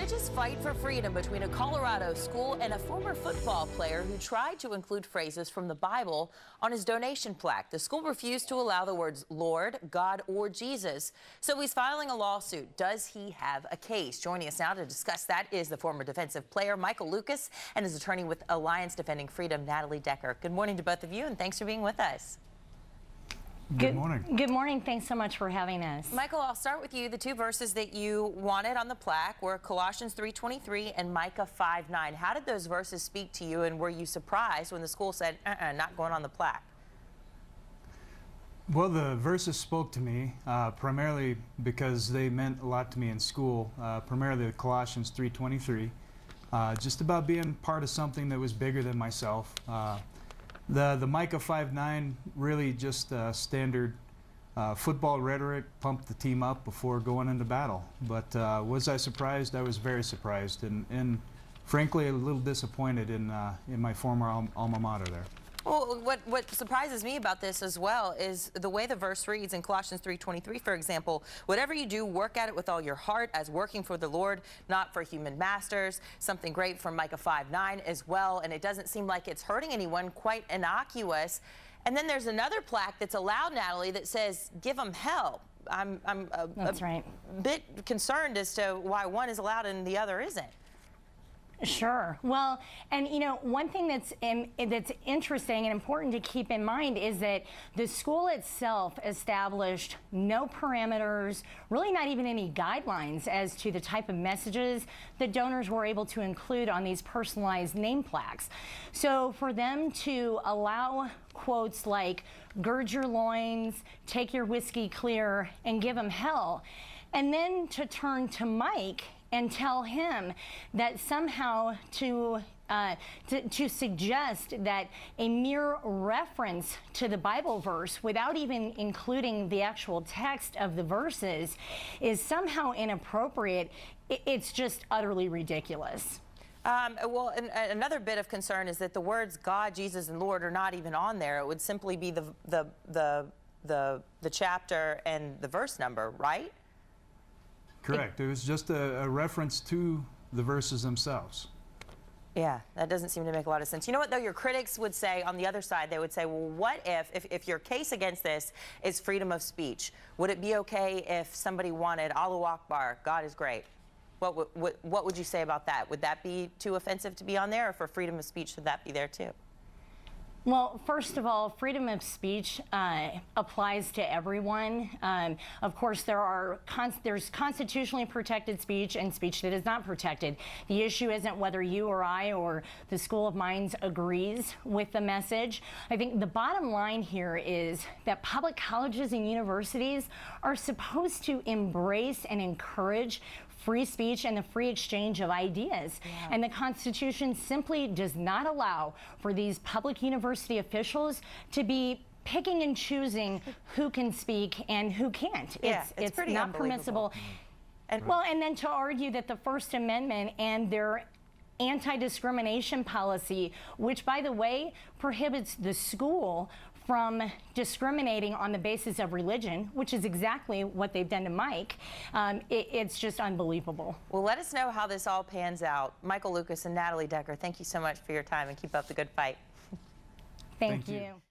religious fight for freedom between a Colorado school and a former football player who tried to include phrases from the Bible on his donation plaque. The school refused to allow the words Lord, God, or Jesus, so he's filing a lawsuit. Does he have a case? Joining us now to discuss that is the former defensive player Michael Lucas and his attorney with Alliance Defending Freedom, Natalie Decker. Good morning to both of you, and thanks for being with us. Good morning. Good morning. Thanks so much for having us. Michael, I'll start with you. The two verses that you wanted on the plaque were Colossians 3:23 and Micah 5:9. How did those verses speak to you, and were you surprised when the school said, not going on the plaque? Well, the verses spoke to me primarily because they meant a lot to me in school, primarily Colossians 3:23, just about being part of something that was bigger than myself. The Micah 5:9 really just standard football rhetoric, pumped the team up before going into battle. But was I surprised? I was very surprised, and frankly a little disappointed in my former alma mater there. Well, what surprises me about this as well is the way the verse reads in Colossians 3:23, for example, whatever you do, work at it with all your heart as working for the Lord, not for human masters. Something great from Micah 5:9 as well, and it doesn't seem like it's hurting anyone, quite innocuous. And then there's another plaque that's allowed, Natalie, that says, give them hell. I'm That's right. bit concerned as to why one is allowed and the other isn't. Sure. Well, and you know, one thing that's interesting and important to keep in mind is that the school itself established no parameters, really not even any guidelines as to the type of messages that donors were able to include on these personalized name plaques. So for them to allow quotes like gird your loins, take your whiskey clear, and give them hell, and then to turn to Mike and tell him that somehow to suggest that a mere reference to the Bible verse without even including the actual text of the verses is somehow inappropriate, it's just utterly ridiculous. Well, and another bit of concern is that the words God, Jesus, and Lord are not even on there. It would simply be the chapter and the verse number, right? Correct. It was just a reference to the verses themselves. Yeah, that doesn't seem to make a lot of sense. You know what, though? Your critics would say, on the other side, they would say, well, what if your case against this is freedom of speech, would it be okay if somebody wanted Allahu Akbar, God is great? What would you say about that? Would that be too offensive to be on there, or for freedom of speech, should that be there too? Well, first of all, freedom of speech applies to everyone. Of course, there's constitutionally protected speech and speech that is not protected. The issue isn't whether you or I or the School of Mines agrees with the message. I think the bottom line here is that public colleges and universities are supposed to embrace and encourage free speech and the free exchange of ideas. Yeah. And the Constitution simply does not allow for these public university officials to be picking and choosing who can speak and who can't. Yeah, it's pretty not permissible. And well, and then to argue that the First Amendment and their anti-discrimination policy, which, by the way, prohibits the school from discriminating on the basis of religion, which is exactly what they've done to Mike, it's just unbelievable. Well, let us know how this all pans out. Michael Lucas and Natalie Decker, thank you so much for your time, and keep up the good fight. Thank you.